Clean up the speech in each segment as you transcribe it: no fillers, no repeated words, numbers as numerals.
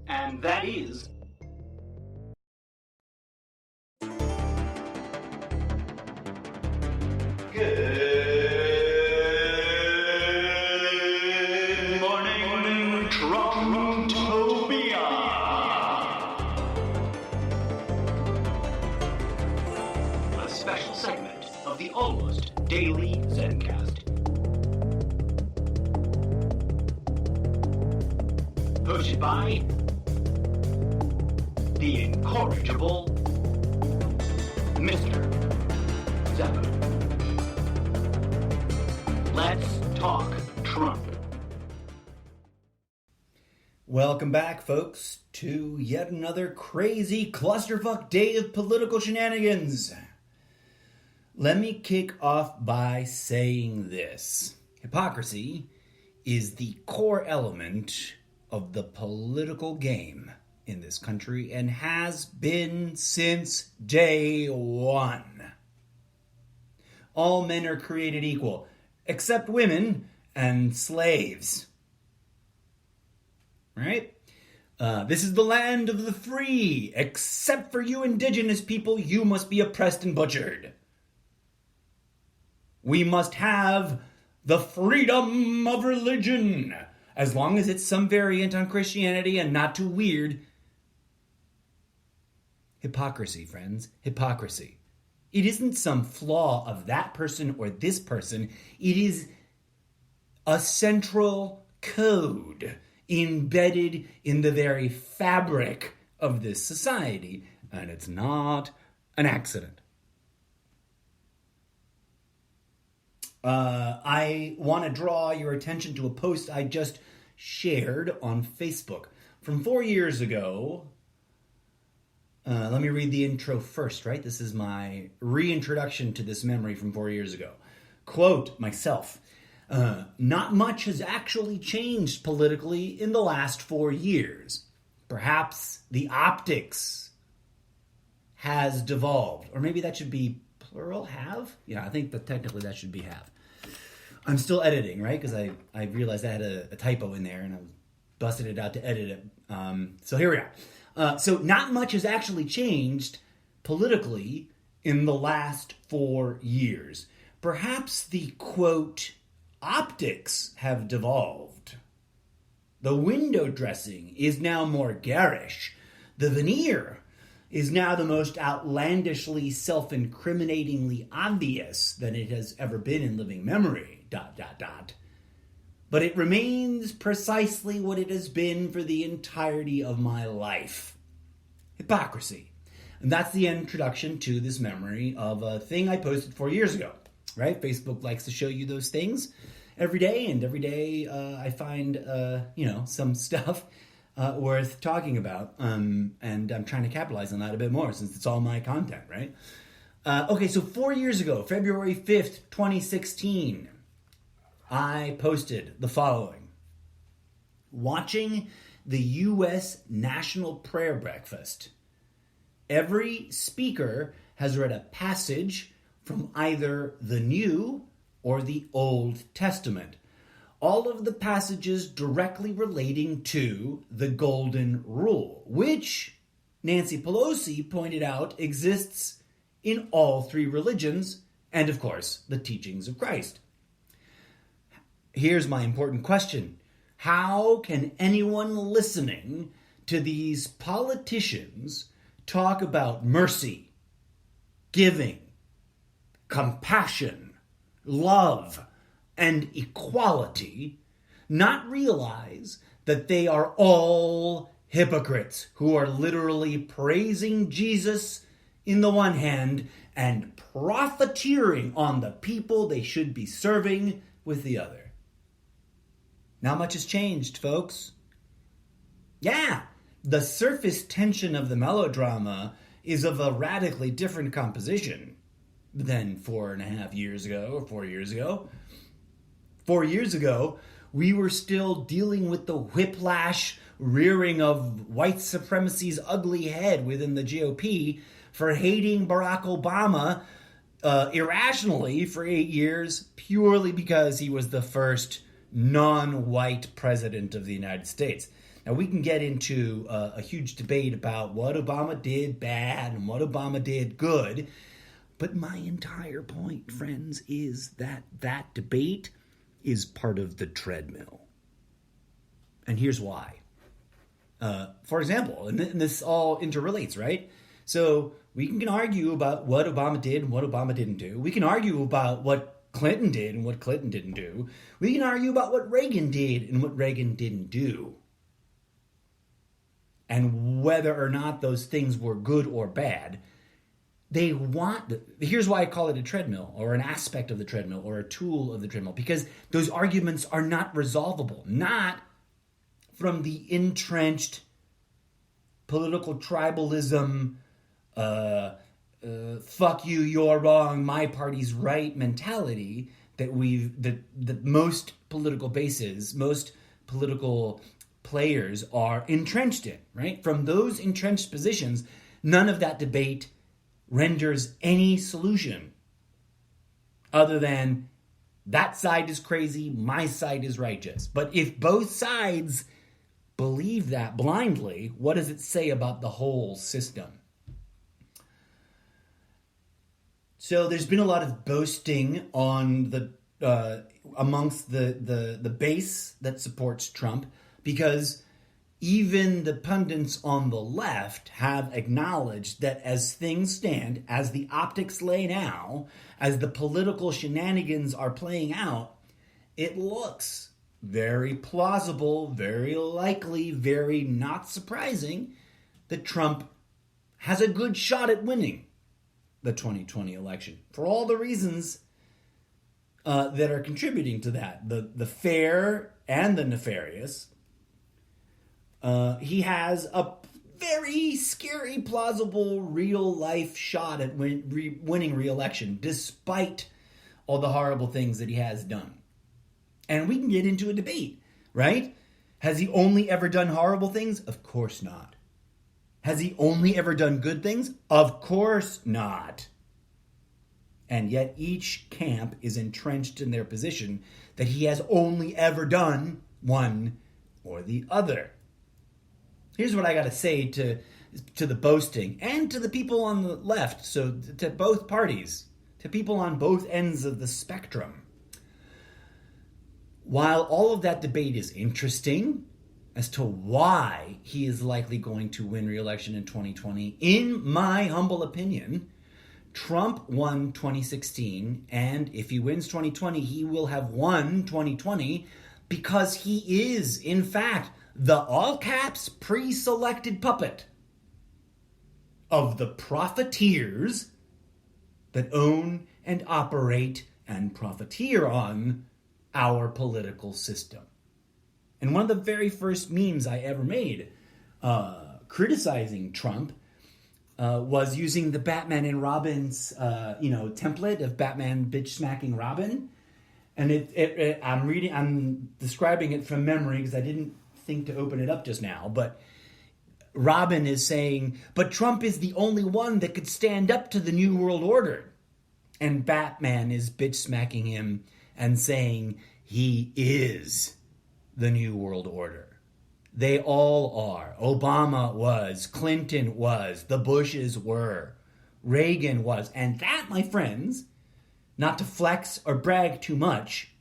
and that is... Good morning, Trumptopia! A special segment of the Almost Daily Zencast. Hosted by the incorrigible Mr. Zeppo. Let's talk Trump. Welcome back, folks, to yet another crazy clusterfuck day of political shenanigans. Let me kick off by saying this. Hypocrisy is the core element of the political game in this country and has been since day one. All men are created equal, except women and slaves. Right? This is the land of the free. Except for you indigenous people, you must be oppressed and butchered. We must have the freedom of religion, as long as it's some variant on Christianity and not too weird. Hypocrisy, friends. Hypocrisy. It isn't some flaw of that person or this person. It is a central code embedded in the very fabric of this society. And it's not an accident. I want to draw your attention to a post I just shared on Facebook from 4 years ago. Let me read the intro first, right? This is my reintroduction to this memory from 4 years ago. Quote, myself, not much has actually changed politically in the last 4 years. Perhaps the optics has devolved. Or maybe that should be plural, have? Yeah, I think that technically that should be have. I'm still editing, right? Because I realized I had a typo in there and I was busted it out to edit it. So here we are. So not much has actually changed politically in the last 4 years. Perhaps the, quote, optics have devolved. The window dressing is now more garish. The veneer is now the most outlandishly self-incriminatingly obvious than it has ever been in living memory, ... But it remains precisely what it has been for the entirety of my life. Hypocrisy. And that's the introduction to this memory of a thing I posted 4 years ago, right? Facebook likes to show you those things every day, and every day I find, some stuff worth talking about, and I'm trying to capitalize on that a bit more since it's all my content, right? Okay, so 4 years ago, February 5th, 2016, I posted the following. Watching the U.S. National Prayer Breakfast, every speaker has read a passage from either the New or the Old Testament. All of the passages directly relating to the Golden Rule, which Nancy Pelosi pointed out exists in all three religions and, of course, the teachings of Christ. Here's my important question. How can anyone listening to these politicians talk about mercy, giving, compassion, love, and equality not realize that they are all hypocrites who are literally praising Jesus in the one hand and profiteering on the people they should be serving with the other? Not much has changed, folks. Yeah, the surface tension of the melodrama is of a radically different composition than 4.5 years ago or 4 years ago. 4 years ago, we were still dealing with the whiplash rearing of white supremacy's ugly head within the GOP for hating Barack Obama irrationally for 8 years purely because he was the first non-white president of the United States. Now, we can get into a huge debate about what Obama did bad and what Obama did good. But my entire point, friends, is that that debate is part of the treadmill. And here's why. For example, and this all interrelates, right? So we can argue about what Obama did and what Obama didn't do. We can argue about what Clinton did and what Clinton didn't do. We can argue about what Reagan did and what Reagan didn't do. And whether or not those things were good or bad. Here's why I call it a treadmill, or an aspect of the treadmill, or a tool of the treadmill, because those arguments are not resolvable, not from the entrenched political tribalism, fuck you, you're wrong, my party's right mentality that most political bases, most political players are entrenched in, right? From those entrenched positions, none of that debate renders any solution other than that side is crazy, my side is righteous. But if both sides believe that blindly, what does it say about the whole system? So there's been a lot of boasting on amongst the base that supports Trump, because even the pundits on the left have acknowledged that as things stand, as the optics lay now, as the political shenanigans are playing out, it looks very plausible, very likely, very not surprising that Trump has a good shot at winning the 2020 election for all the reasons that are contributing to that, the fair and the nefarious. He has a very scary, plausible, real-life shot at winning re-election, despite all the horrible things that he has done. And we can get into a debate, right? Has he only ever done horrible things? Of course not. Has he only ever done good things? Of course not. And yet each camp is entrenched in their position that he has only ever done one or the other. Here's what I got to say to the boasting and to the people on the left, so to both parties, to people on both ends of the spectrum. While all of that debate is interesting as to why he is likely going to win re-election in 2020, in my humble opinion, Trump won 2016, and if he wins 2020, he will have won 2020 because he is, in fact, the all-caps pre-selected puppet of the profiteers that own and operate and profiteer on our political system. And one of the very first memes I ever made criticizing Trump was using the Batman and Robin's template of Batman bitch-smacking Robin. And I'm describing it from memory because I didn't think to open it up just now, but Robin is saying, but Trump is the only one that could stand up to the New World Order. And Batman is bitch-smacking him and saying he is the New World Order. They all are. Obama was, Clinton was, the Bushes were, Reagan was. And that, my friends, not to flex or brag too much,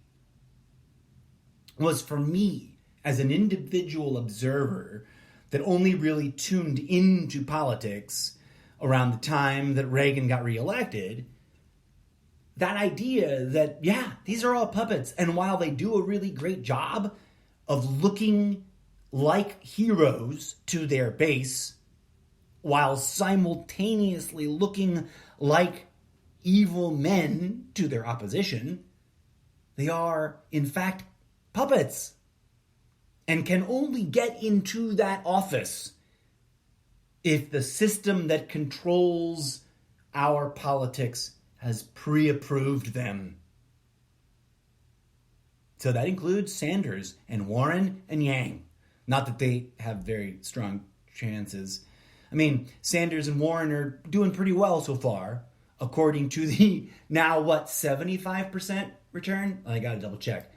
was for me, as an individual observer that only really tuned into politics around the time that Reagan got reelected, that idea that, yeah, these are all puppets. And while they do a really great job of looking like heroes to their base, while simultaneously looking like evil men to their opposition, they are, in fact, puppets. And can only get into that office if the system that controls our politics has pre-approved them. So that includes Sanders and Warren and Yang. Not that they have very strong chances. I mean, Sanders and Warren are doing pretty well so far, according to the now, 75% return? I got to double check.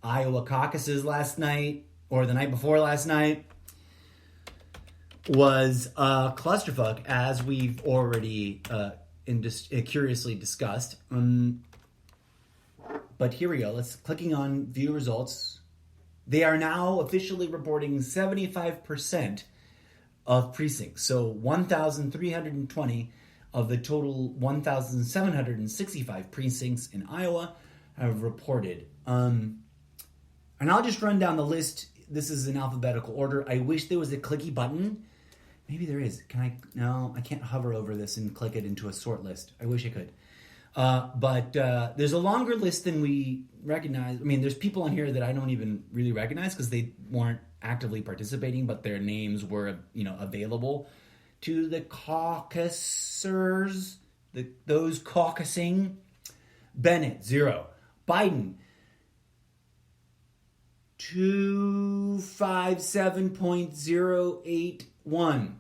Iowa caucuses last night, or the night before last night, was a clusterfuck, as we've already curiously discussed. But here we go. Let's clicking on view results. They are now officially reporting 75% of precincts. So 1,320 of the total 1,765 precincts in Iowa have reported. And I'll just run down the list. This is in alphabetical order. I wish there was a clicky button. Maybe there is. Can I? No, I can't hover over this and click it into a sort list. I wish I could. But there's a longer list than we recognize. I mean, there's people on here that I don't even really recognize because they weren't actively participating, but their names were, available to the caucusers, those caucusing. Bennett, 0. Biden, 257.081.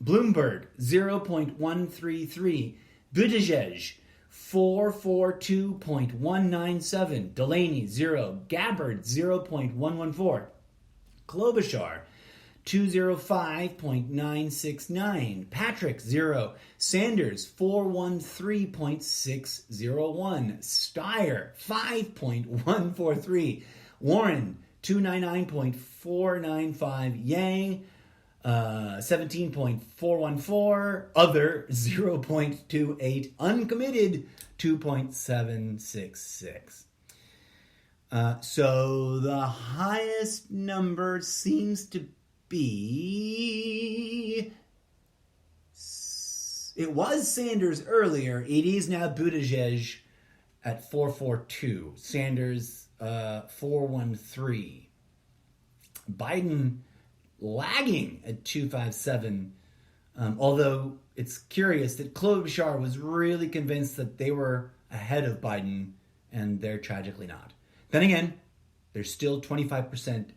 Bloomberg, 0.133. Buttigieg, 442.197. Delaney, 0. Gabbard, 0.114. Klobuchar, 205.969. Patrick, 0. Sanders, 413.601. Steyer, 5.143. Warren, 299.495. Yang, 17.414. Other, 0.28. Uncommitted, 2.766. So the highest number seems to be... It was Sanders earlier. It is now Buttigieg at 442. Sanders 413. Biden lagging at 257. Although it's curious that Klobuchar was really convinced that they were ahead of Biden, and they're tragically not. Then again, there's still 25%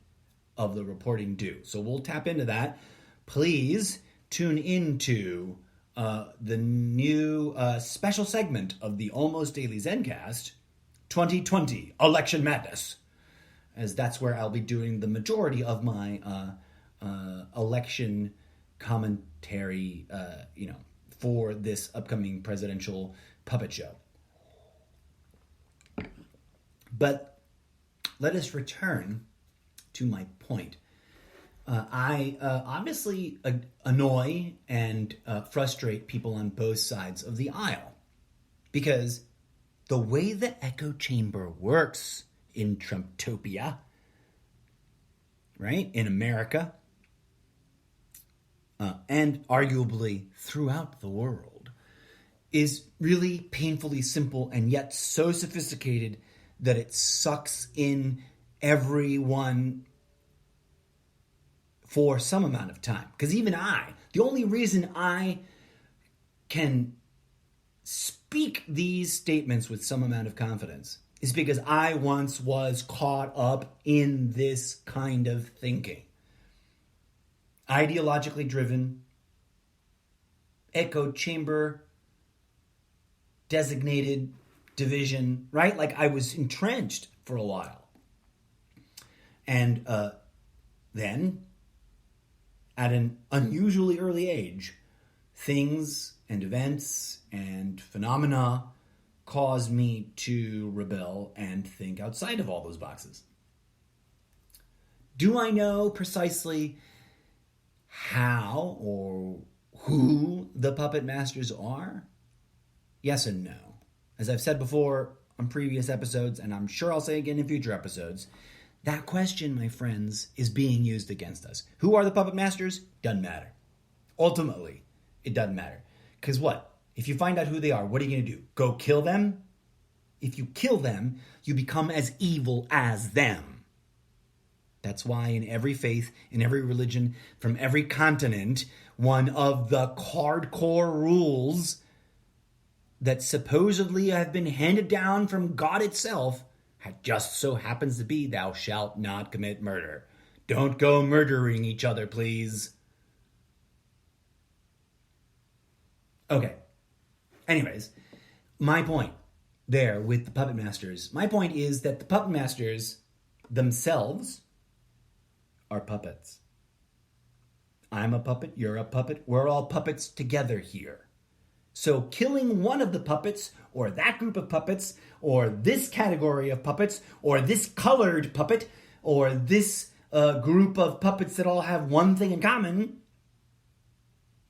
of the reporting due. So we'll tap into that. Please tune into the new special segment of the Almost Daily Zencast, 2020 Election Madness, as that's where I'll be doing the majority of my election commentary, for this upcoming presidential puppet show. But let us return to my point. I obviously annoy and frustrate people on both sides of the aisle, because the way the echo chamber works in Trumptopia, right, in America, and arguably throughout the world, is really painfully simple and yet so sophisticated that it sucks in everyone for some amount of time. Because even the only reason I can speak these statements with some amount of confidence is because I once was caught up in this kind of thinking. Ideologically driven, echo chamber, designated division, right? Like I was entrenched for a while. And then, at an unusually early age, things and events and phenomena caused me to rebel and think outside of all those boxes. Do I know precisely how or who the puppet masters are? Yes and no. As I've said before on previous episodes, and I'm sure I'll say again in future episodes, that question, my friends, is being used against us. Who are the puppet masters? Doesn't matter. Ultimately, it doesn't matter. Because what? If you find out who they are, what are you going to do? Go kill them? If you kill them, you become as evil as them. That's why in every faith, in every religion, from every continent, one of the hardcore rules that supposedly have been handed down from God itself just so happens to be, thou shalt not commit murder. Don't go murdering each other, please. Okay. Anyways, my point there with the puppet masters, my point is that the puppet masters themselves are puppets. I'm a puppet, you're a puppet, we're all puppets together here. So killing one of the puppets, or that group of puppets, or this category of puppets, or this colored puppet, or this group of puppets that all have one thing in common,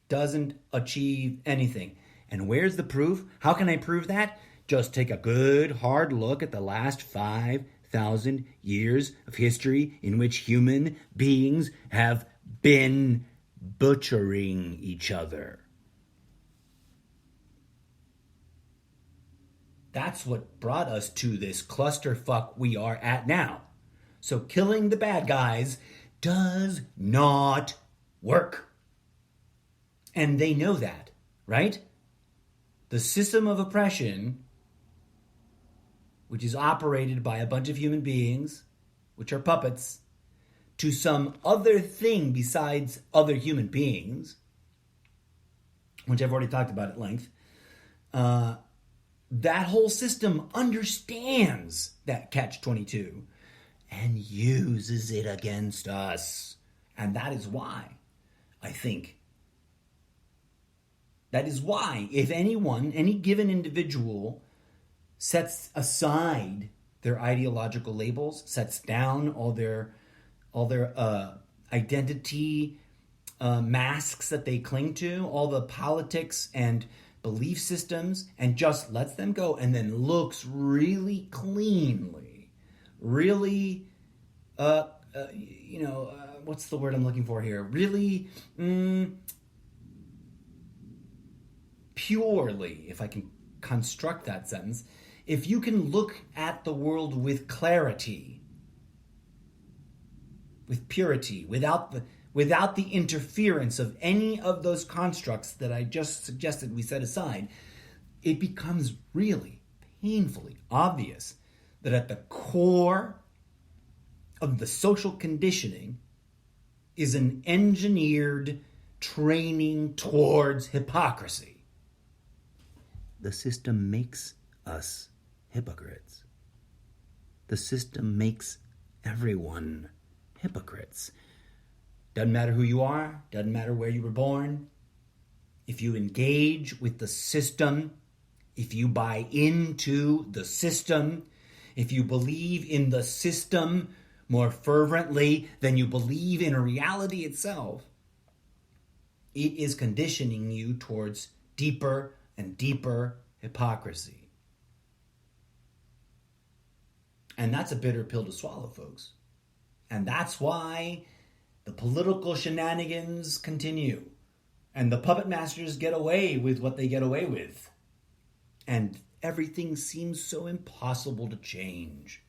doesn't achieve anything. And where's the proof? How can I prove that? Just take a good hard look at the last 5,000 years of history in which human beings have been butchering each other. That's what brought us to this clusterfuck we are at now. So killing the bad guys does not work. And they know that, right? The system of oppression, which is operated by a bunch of human beings, which are puppets, to some other thing besides other human beings, which I've already talked about at length, that whole system understands that catch-22 and uses it against us. And that is why, I think, that is why, if anyone, any given individual, sets aside their ideological labels, sets down all their identity masks that they cling to, all the politics and belief systems, and just lets them go, and then looks really cleanly, really, what's the word I'm looking for here? Really, purely, if I can construct that sentence, if you can look at the world with clarity, with purity, without the interference of any of those constructs that I just suggested we set aside, it becomes really painfully obvious that at the core of the social conditioning is an engineered training towards hypocrisy. The system makes us hypocrites. The system makes everyone hypocrites. Doesn't matter who you are, doesn't matter where you were born. If you engage with the system, if you buy into the system, if you believe in the system more fervently than you believe in reality itself, it is conditioning you towards deeper and deeper hypocrisy. And that's a bitter pill to swallow, folks. And that's why the political shenanigans continue. And the puppet masters get away with what they get away with. And everything seems so impossible to change.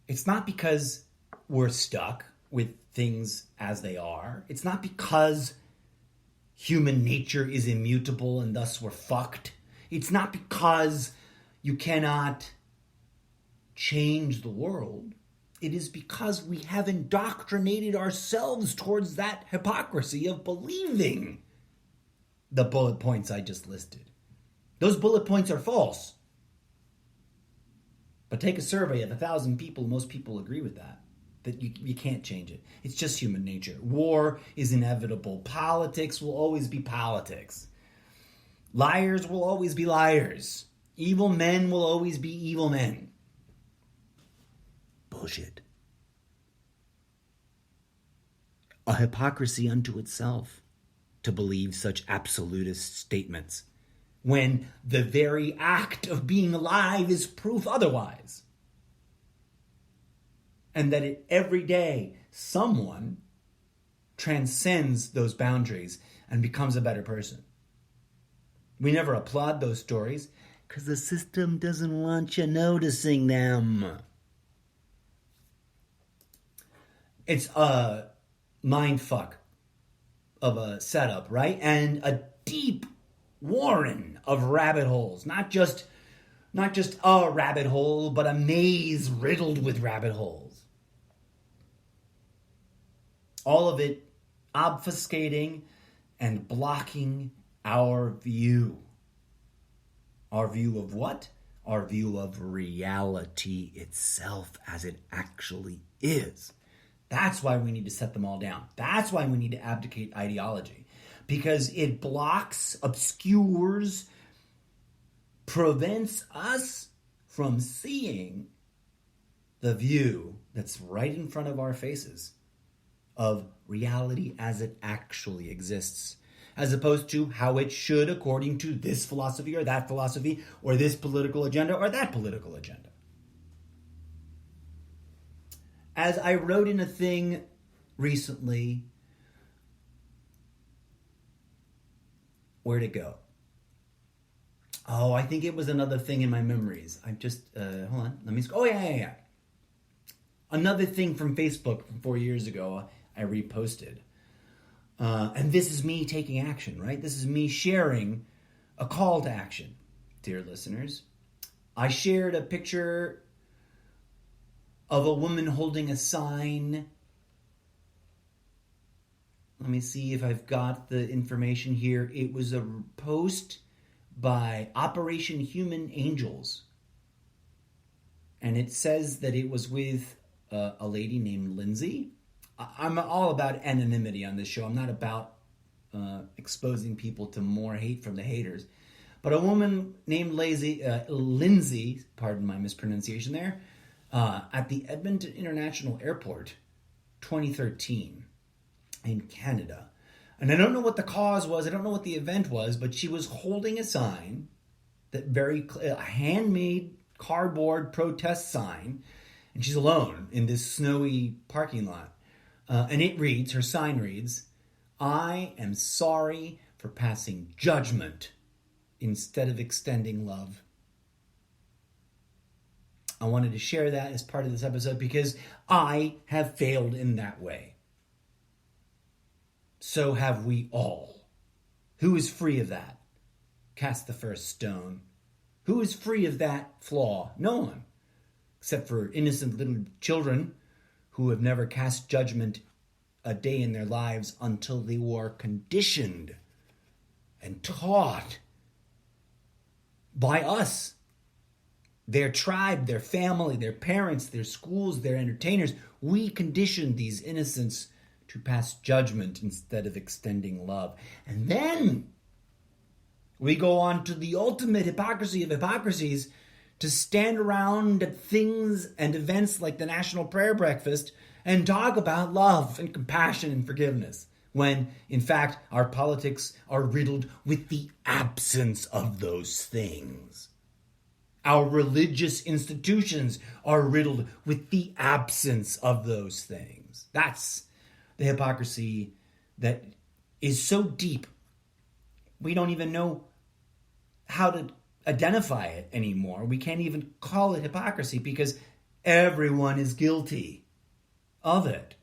It's not because we're stuck with things as they are. It's not because human nature is immutable and thus we're fucked. It's not because you cannot change the world. It is because we have indoctrinated ourselves towards that hypocrisy of believing the bullet points I just listed. Those bullet points are false. But take a survey of 1,000 people, most people agree with that you can't change it. It's just human nature. War is inevitable. Politics will always be politics. Liars will always be liars. Evil men will always be evil men. Bullshit. A hypocrisy unto itself to believe such absolutist statements when the very act of being alive is proof otherwise. And that every day someone transcends those boundaries and becomes a better person. We never applaud those stories because the system doesn't want you noticing them. It's a mindfuck of a setup, right? And a deep warren of rabbit holes. Not just a rabbit hole, but a maze riddled with rabbit holes. All of it obfuscating and blocking our view. Our view of what? our view of reality itself as it actually is. That's why we need to set them all down. That's why we need to abdicate ideology, because it blocks, obscures, prevents us from seeing the view that's right in front of our faces of reality as it actually exists, as opposed to how it should according to this philosophy or this political agenda or that political agenda. As I wrote in a thing recently, where'd it go? Oh, I think it was another thing in my memories. I just, hold on, let me, yeah. Another thing from Facebook from 4 years ago, I reposted. And this is me taking action, right? This is me sharing a call to action, dear listeners. I shared a picture of a woman holding a sign. Let me see if I've got the information here. It was a post by Operation Human Angels. And it says that it was with a lady named Lindsay. I'm all about anonymity on this show. I'm not about exposing people to more hate from the haters. But a woman named Lindsay, pardon my mispronunciation there, at the Edmonton International Airport, 2013, in Canada. And I don't know what the cause was. I don't know what the event was, but she was holding a sign, a handmade cardboard protest sign, and she's alone in this snowy parking lot. And her sign reads, "I am sorry for passing judgment instead of extending love." I wanted to share that as part of this episode because I have failed in that way. So have we all. Who is free of that? Cast the first stone. Who is free of that flaw? No one. Except for innocent little children who have never cast judgment a day in their lives until they were conditioned and taught by us, their tribe, their family, their parents, their schools, their entertainers. We conditioned these innocents to pass judgment instead of extending love. And then we go on to the ultimate hypocrisy of hypocrisies, to stand around at things and events like the National Prayer Breakfast and talk about love and compassion and forgiveness, when, in fact, our politics are riddled with the absence of those things. Our religious institutions are riddled with the absence of those things. That's the hypocrisy that is so deep, we don't even know how to identify it anymore. We can't even call it hypocrisy because everyone is guilty of it.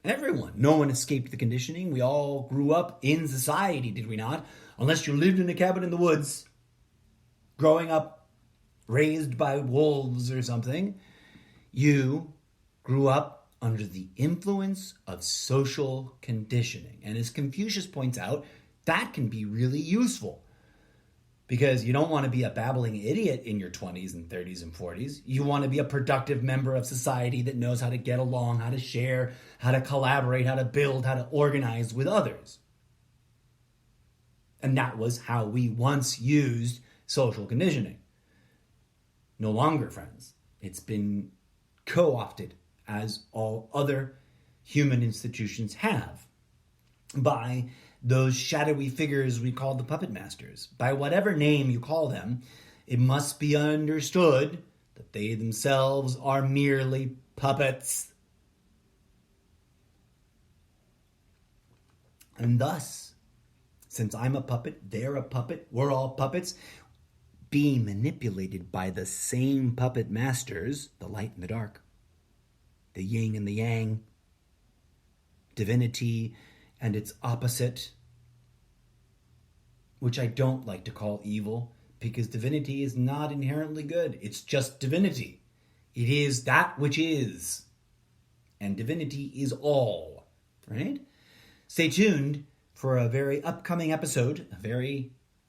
Everyone. No one escaped the conditioning. We all grew up in society, did we not? Unless you lived in a cabin in the woods, growing up raised by wolves or something, you grew up under the influence of social conditioning. And as Confucius points out, that can be really useful. Because you don't want to be a babbling idiot in your 20s and 30s and 40s. You want to be a productive member of society that knows how to get along, how to share, how to collaborate, how to build, how to organize with others. And that was how we once used social conditioning. No longer, friends. It's been co-opted, as all other human institutions have, by those shadowy figures we call the puppet masters. By whatever name you call them, it must be understood that they themselves are merely puppets. And thus, since I'm a puppet, they're a puppet, we're all puppets, being manipulated by the same puppet masters, the light and the dark, the yin and the yang, divinity and its opposite, which I don't like to call evil, because divinity is not inherently good. It's just divinity. It is that which is. And divinity is all, right? Stay tuned for a very upcoming episode, a very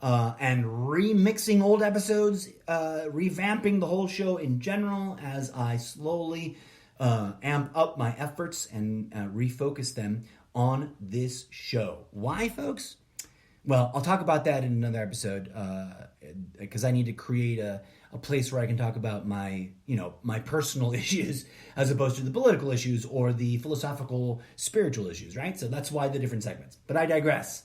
and remixing old episodes, revamping the whole show in general as I slowly amp up my efforts and refocus them on this show. Why, folks? Well, I'll talk about that in another episode because I need to create a place where I can talk about my personal issues as opposed to the political issues or the philosophical, spiritual issues, right? So that's why the different segments. But I digress.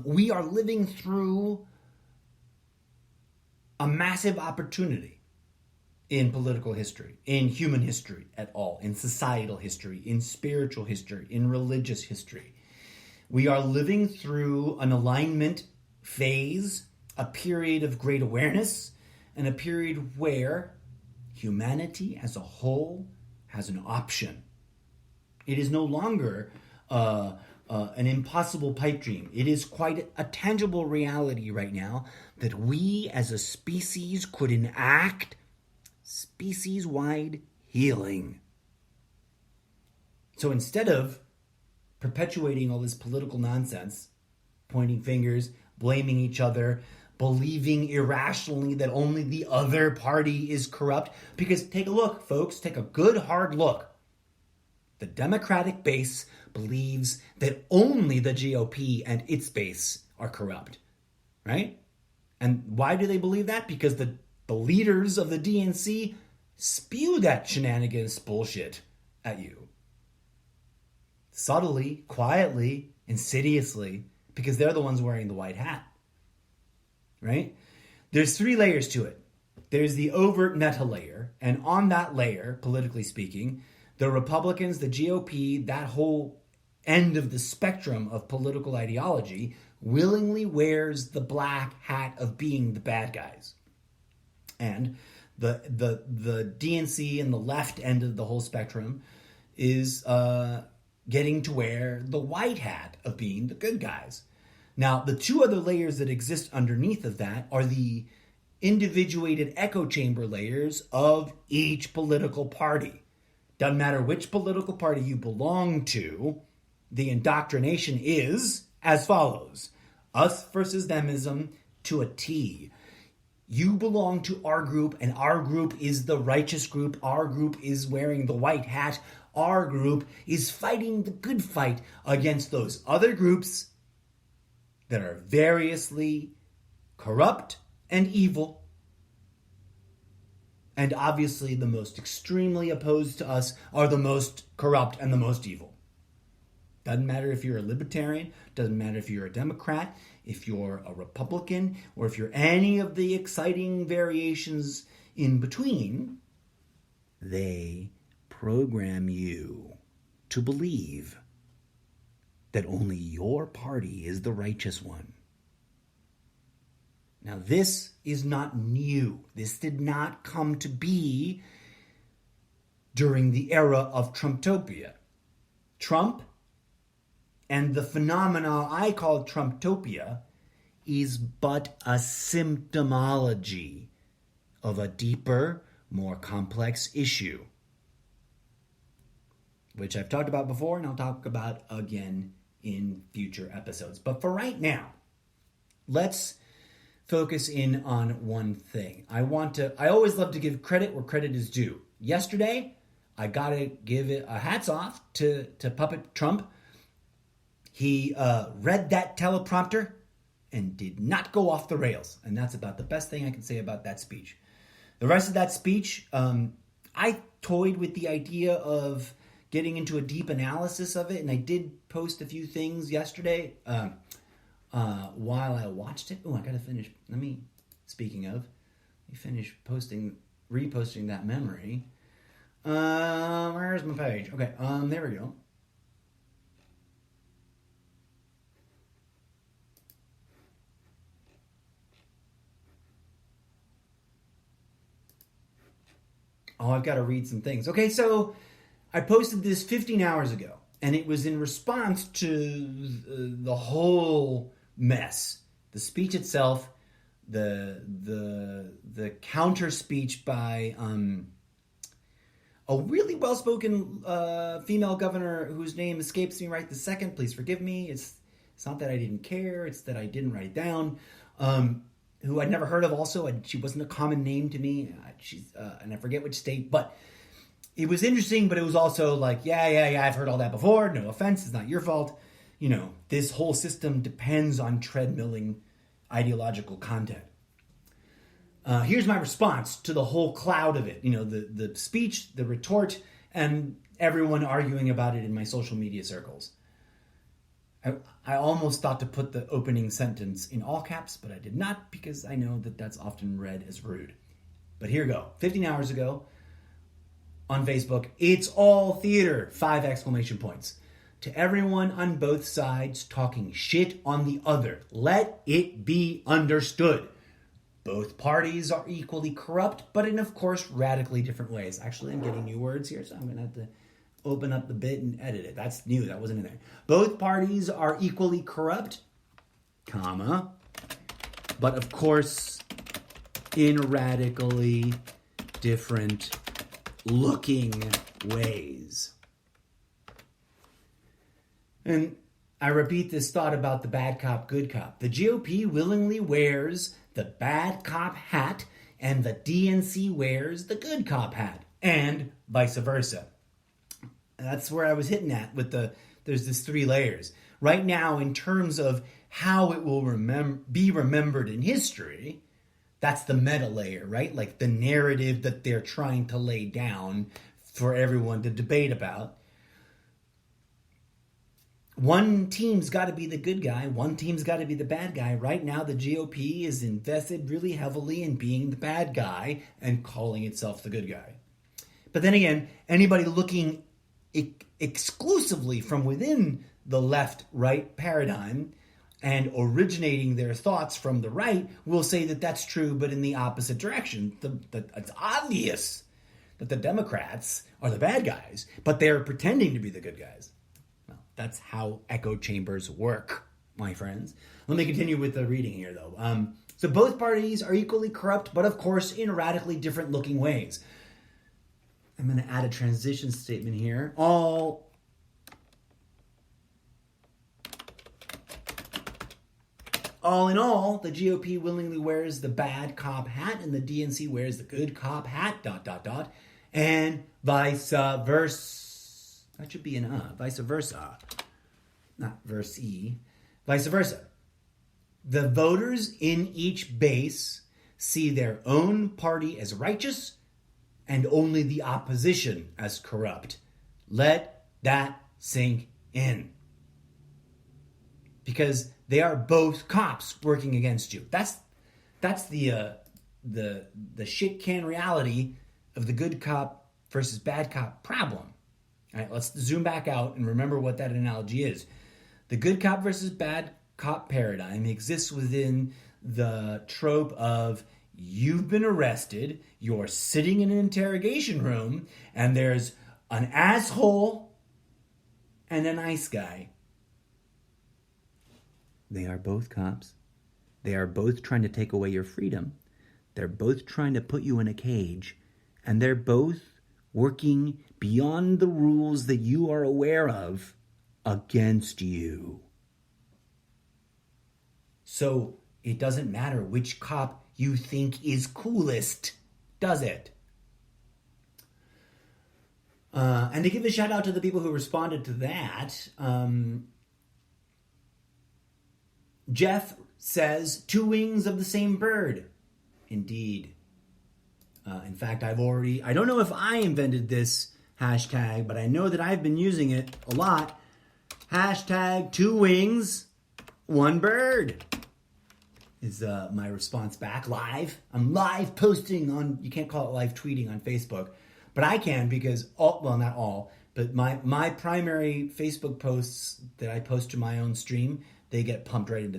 We are living through a massive opportunity in political history, in human history at all, in societal history, in spiritual history, in religious history. We are living through an alignment phase, a period of great awareness, and a period where humanity as a whole has an option. It is no longer an impossible pipe dream. It is quite a tangible reality right now that we as a species could enact species-wide healing. So instead of perpetuating all this political nonsense, pointing fingers, blaming each other, believing irrationally that only the other party is corrupt, because take a look, folks, take a good hard look. The Democratic base believes that only the GOP and its base are corrupt, right? And why do they believe that? Because the leaders of the DNC spew that shenanigans bullshit at you. Subtly, quietly, insidiously, because they're the ones wearing the white hat, right? There's 3 layers to it. There's the overt meta layer, and on that layer, politically speaking, the Republicans, the GOP, that whole end of the spectrum of political ideology willingly wears the black hat of being the bad guys. And the DNC and the left end of the whole spectrum is getting to wear the white hat of being the good guys. Now, the 2 other layers that exist underneath of that are the individuated echo chamber layers of each political party. Doesn't matter which political party you belong to, the indoctrination is as follows. Us versus themism to a T. You belong to our group, and our group is the righteous group. Our group is wearing the white hat. Our group is fighting the good fight against those other groups that are variously corrupt and evil. And obviously the most extremely opposed to us are the most corrupt and the most evil. Doesn't matter if you're a libertarian, doesn't matter if you're a Democrat, if you're a Republican, or if you're any of the exciting variations in between. They program you to believe that only your party is the righteous one. Now, this is not new. This did not come to be during the era of Trumptopia. Trump and the phenomena I call Trumptopia is but a symptomology of a deeper, more complex issue, which I've talked about before and I'll talk about again in future episodes. But for right now, let's focus in on one thing. I always love to give credit where credit is due. Yesterday, I gotta give it a hats off to Puppet Trump. He read that teleprompter and did not go off the rails. And that's about the best thing I can say about that speech. The rest of that speech, I toyed with the idea of getting into a deep analysis of it, and I did post a few things yesterday while I watched it. Oh, I gotta finish. Speaking of, let me finish reposting that memory. Where's my page? Okay, there we go. Oh, I've got to read some things. Okay, so I posted this 15 hours ago, and it was in response to the whole mess. The speech itself, the counter speech by a really well-spoken female governor whose name escapes me right this second. Please forgive me. It's It's not that I didn't care, it's that I didn't write it down. Who I'd never heard of also. She wasn't a common name to me. She's and I forget which state, but it was interesting, but it was also like, yeah, I've heard all that before. No offense, it's not your fault. You know, this whole system depends on treadmilling ideological content. Here's my response to the whole cloud of it. You know, the speech, the retort, and everyone arguing about it in my social media circles. I almost thought to put the opening sentence in all caps, but I did not because I know that that's often read as rude. But here we go. 15 hours ago on Facebook, it's all theater, 5 exclamation points. To everyone on both sides talking shit on the other, let it be understood. Both parties are equally corrupt, but in, of course, radically different ways. Actually, I'm getting new words here, so I'm going to have to open up the bit and edit it. That's new. That wasn't in there. Both parties are equally corrupt, comma, but of course, in radically different looking ways. And I repeat this thought about the bad cop, good cop. The GOP willingly wears the bad cop hat and the DNC wears the good cop hat, and vice versa. And that's where I was hitting at with there's this 3 layers. Right now, in terms of how it will be remembered in history, that's the meta layer, right? Like the narrative that they're trying to lay down for everyone to debate about. One team's got to be the good guy. One team's got to be the bad guy. Right now, the GOP is invested really heavily in being the bad guy and calling itself the good guy. But then again, anybody looking exclusively from within the left-right paradigm and originating their thoughts from the right will say that that's true, but in the opposite direction. It's obvious that the Democrats are the bad guys, but they're pretending to be the good guys. Well, that's how echo chambers work, my friends. Let me continue with the reading here, though. So both parties are equally corrupt, but of course in radically different looking ways. I'm going to add a transition statement here. All in all, the GOP willingly wears the bad cop hat and the DNC wears the good cop hat, ... and vice versa. That should be an vice versa. Not verse E. Vice versa. The voters in each base see their own party as righteous and only the opposition as corrupt. Let that sink in. Because they are both cops working against you. That's the shit can reality of the good cop versus bad cop problem. All right, let's zoom back out and remember what that analogy is. The good cop versus bad cop paradigm exists within the trope of you've been arrested, you're sitting in an interrogation room, and there's an asshole and a nice guy. They are both cops. They are both trying to take away your freedom. They're both trying to put you in a cage. And they're both working beyond the rules that you are aware of against you. So it doesn't matter which cop you think is coolest, does it? And to give a shout out to the people who responded to that, Jeff says, 2 wings of the same bird. Indeed. In fact, I don't know if I invented this hashtag, but I know that I've been using it a lot. Hashtag 2 wings, 1 bird is my response back live. I'm live posting on, you can't call it live tweeting on Facebook, but I can because, not all, but my primary Facebook posts that I post to my own stream, they get pumped right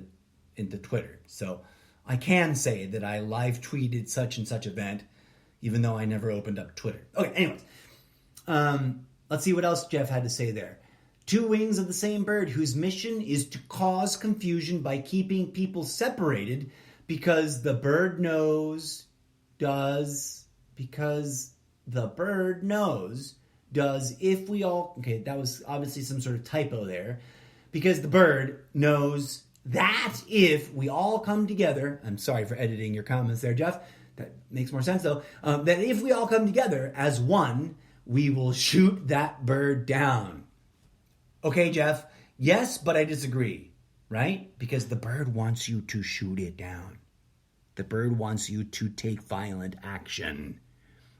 into Twitter. So I can say that I live tweeted such and such event, even though I never opened up Twitter. Okay, anyways. Let's see what else Jeff had to say there. 2 wings of the same bird whose mission is to cause confusion by keeping people separated because the bird knows if we all... Okay, that was obviously some sort of typo there. Because the bird knows that if we all come together, I'm sorry for editing your comments there, Jeff. That makes more sense though. That if we all come together as one, we will shoot that bird down. Okay, Jeff. Yes, but I disagree, right? Because the bird wants you to shoot it down. The bird wants you to take violent action.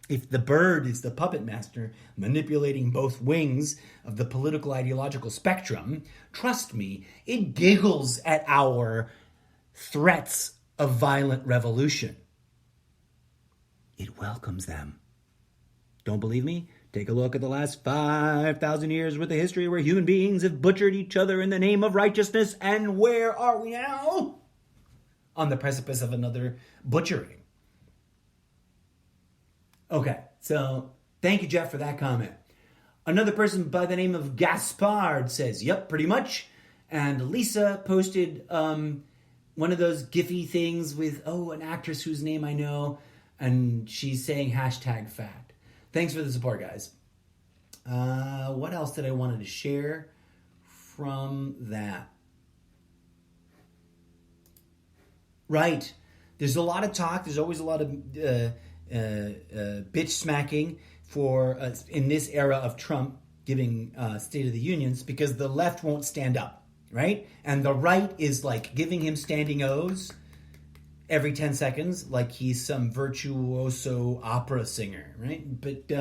If the bird is the puppet master manipulating both wings of the political ideological spectrum, trust me, it giggles at our threats of violent revolution. It welcomes them. Don't believe me? Take a look at the last 5,000 years worth of history where human beings have butchered each other in the name of righteousness. And where are we now? On the precipice of another butchering. Okay, so thank you, Jeff, for that comment. Another person by the name of Gaspard says, yep, pretty much. And Lisa posted one of those Giphy things with, an actress whose name I know. And she's saying #fact. Thanks for the support, guys. What else did I wanted to share from that? Right. There's a lot of talk. There's always a lot of bitch smacking for in this era of Trump giving State of the Unions because the left won't stand up, right? And the right is like giving him standing O's every 10 seconds like he's some virtuoso opera singer, right? But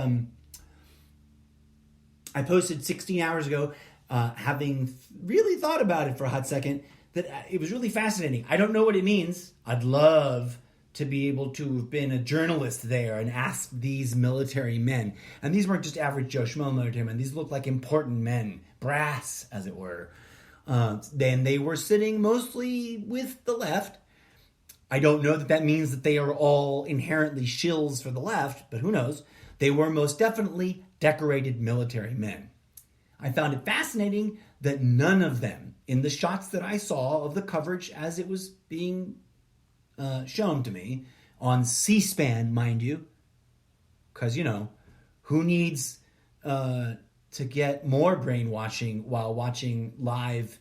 I posted 16 hours ago, having really thought about it for a hot second, that it was really fascinating. I don't know what it means. I'd love to be able to have been a journalist there and ask these military men. And these weren't just average Joe Schmo military men. These looked like important men, brass, as it were. Then they were sitting mostly with the left. I don't know that that means that they are all inherently shills for the left, but who knows? They were most definitely decorated military men. I found it fascinating that none of them, in the shots that I saw of the coverage as it was being shown to me, on C-SPAN, mind you, because, who needs to get more brainwashing while watching live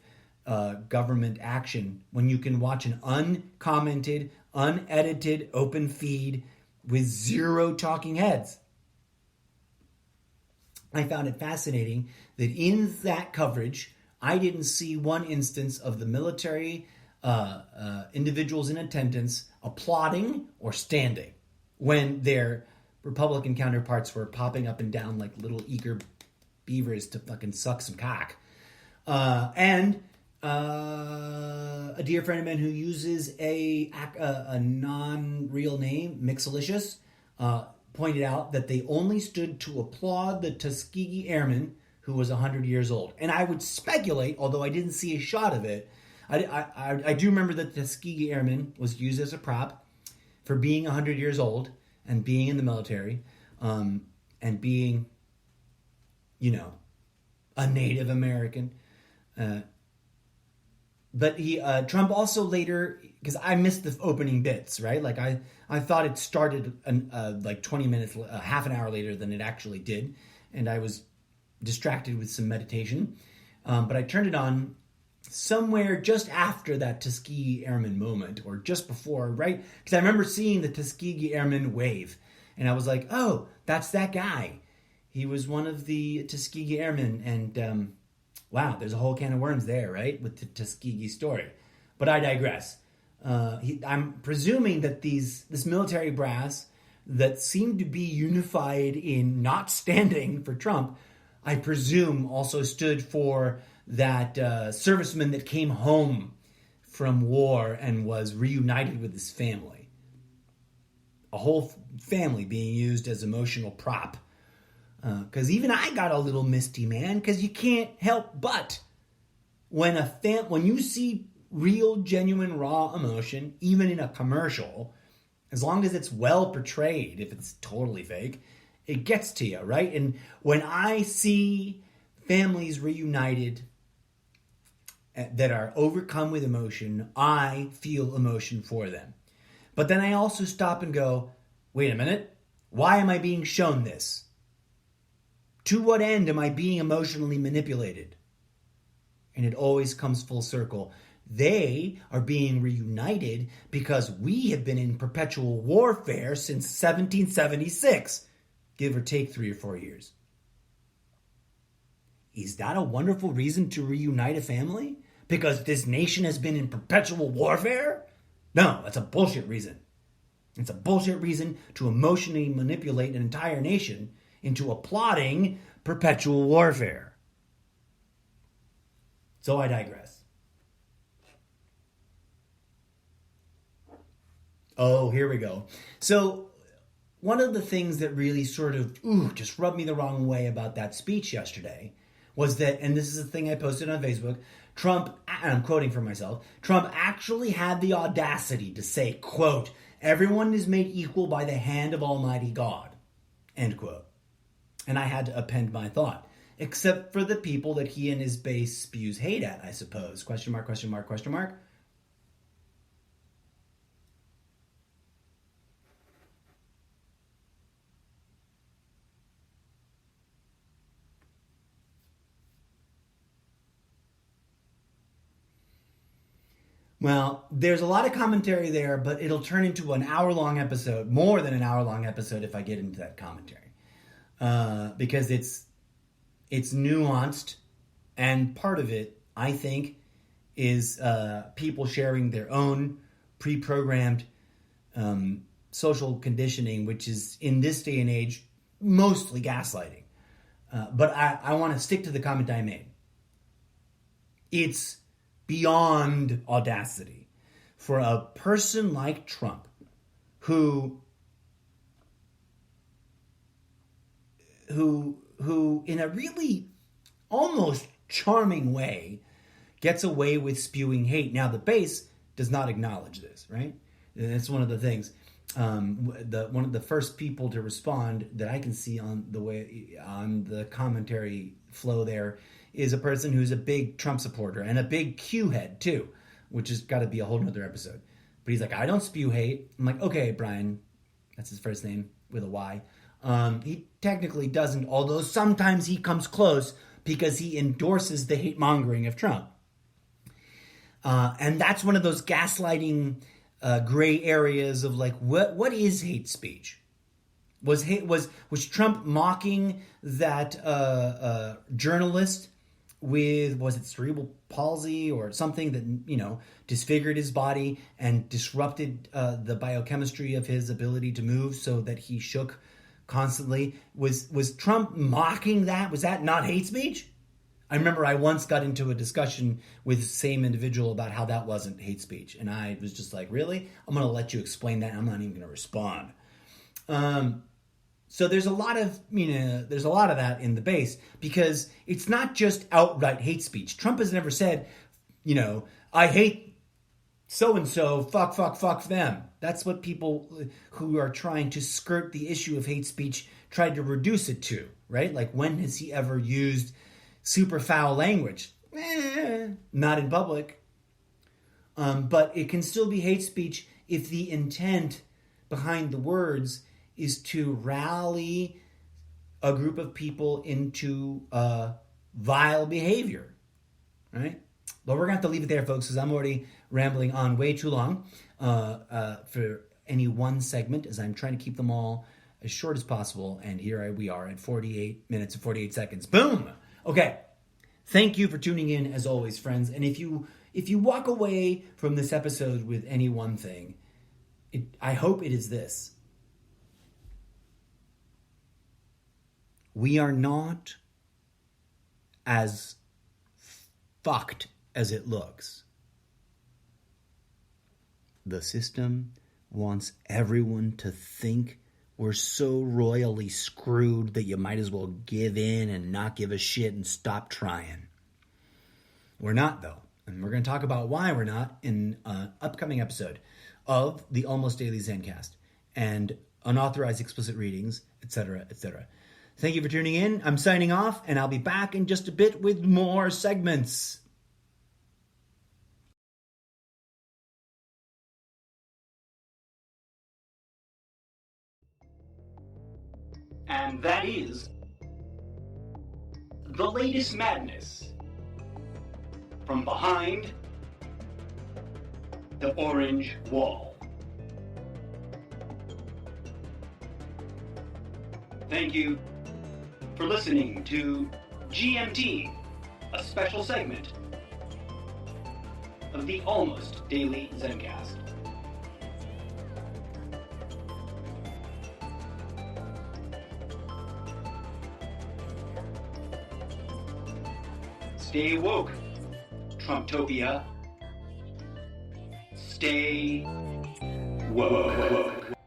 government action when you can watch an uncommented, unedited, open feed with zero talking heads? I found it fascinating that in that coverage, I didn't see one instance of the military individuals in attendance applauding or standing when their Republican counterparts were popping up and down like little eager beavers to fucking suck some cock. And a dear friend of mine who uses a non-real name, Mixalicious, pointed out that they only stood to applaud the Tuskegee Airman who was 100 years old. And I would speculate, although I didn't see a shot of it, I do remember that the Tuskegee Airman was used as a prop for being 100 years old and being in the military and being, a Native American. But Trump also later, because I missed the opening bits, right? Like I thought it started like 20 minutes, half an hour later than it actually did. And I was distracted with some meditation. But I turned it on somewhere just after that Tuskegee Airman moment, or just before, right? Because I remember seeing the Tuskegee Airman wave. And I was like, oh, that's that guy. He was one of the Tuskegee Airmen. And wow, there's a whole can of worms there, right? With the Tuskegee story. But I digress. I'm presuming that this military brass that seemed to be unified in not standing for Trump, I presume also stood for that serviceman that came home from war and was reunited with his family. A whole family being used as emotional prop. Because even I got a little misty, man, because you can't help but when you see real, genuine, raw emotion, even in a commercial, as long as it's well portrayed, if it's totally fake, it gets to you, right? And when I see families reunited that are overcome with emotion, I feel emotion for them. But then I also stop and go, wait a minute, why am I being shown this? To what end am I being emotionally manipulated? And it always comes full circle. They are being reunited because we have been in perpetual warfare since 1776, give or take 3 or 4 years. Is that a wonderful reason to reunite a family? Because this nation has been in perpetual warfare? No, that's a bullshit reason. It's a bullshit reason to emotionally manipulate an entire nation into applauding perpetual warfare. So I digress. Oh, here we go. So one of the things that really sort of, just rubbed me the wrong way about that speech yesterday was that, and this is a thing I posted on Facebook, Trump, and I'm quoting from myself, Trump actually had the audacity to say, quote, "Everyone is made equal by the hand of Almighty God," end quote. And I had to append my thought, except for the people that he and his base spews hate at, I suppose. Question mark, question mark, question mark. Well, there's a lot of commentary there, but it'll turn into an hour-long episode, more than an hour-long episode if I get into that commentary. Because it's nuanced, and part of it, I think, is people sharing their own pre-programmed social conditioning, which is, in this day and age, mostly gaslighting. But I want to stick to the comment I made. It's beyond audacity for a person like Trump, who in a really almost charming way gets away with spewing hate. Now the base does not acknowledge this, right? That's one of the things. One of the first people to respond that I can see on the commentary flow there is a person who's a big Trump supporter and a big Q head too, which has got to be a whole nother episode. But he's like, "I don't spew hate." I'm like, okay, Brian, that's his first name with a Y. He technically doesn't, although sometimes he comes close because he endorses the hate mongering of Trump. And that's one of those gaslighting gray areas of like, what is hate speech? Was Trump mocking that journalist with, was it cerebral palsy or something that, disfigured his body and disrupted the biochemistry of his ability to move so that he shook constantly? Was Trump mocking that? Was that not hate speech? I remember I once got into a discussion with the same individual about how that wasn't hate speech. And I was just like, really? I'm going to let you explain that. I'm not even going to respond. So there's a lot of that in the base, because it's not just outright hate speech. Trump has never said, "I hate so-and-so, fuck them." That's what people who are trying to skirt the issue of hate speech tried to reduce it to, right? Like, when has he ever used super foul language? Not in public. But it can still be hate speech if the intent behind the words is to rally a group of people into vile behavior, right? But we're going to have to leave it there, folks, because I'm already rambling on way too long for any one segment, as I'm trying to keep them all as short as possible. And here we are at 48 minutes and 48 seconds. Boom! Okay. Thank you for tuning in, as always, friends. And if you walk away from this episode with any one thing, I hope it is this. We are not as fucked as it looks. The system wants everyone to think we're so royally screwed that you might as well give in and not give a shit and stop trying. We're not, though. And we're going to talk about why we're not in an upcoming episode of the Almost Daily Zencast and unauthorized explicit readings, etc., etc. Thank you for tuning in. I'm signing off, and I'll be back in just a bit with more segments. And that is the latest madness. from behind the orange wall. Thank you for listening to GMT, a special segment of the Almost Daily Zencast. Stay woke, Trumptopia. Stay woke.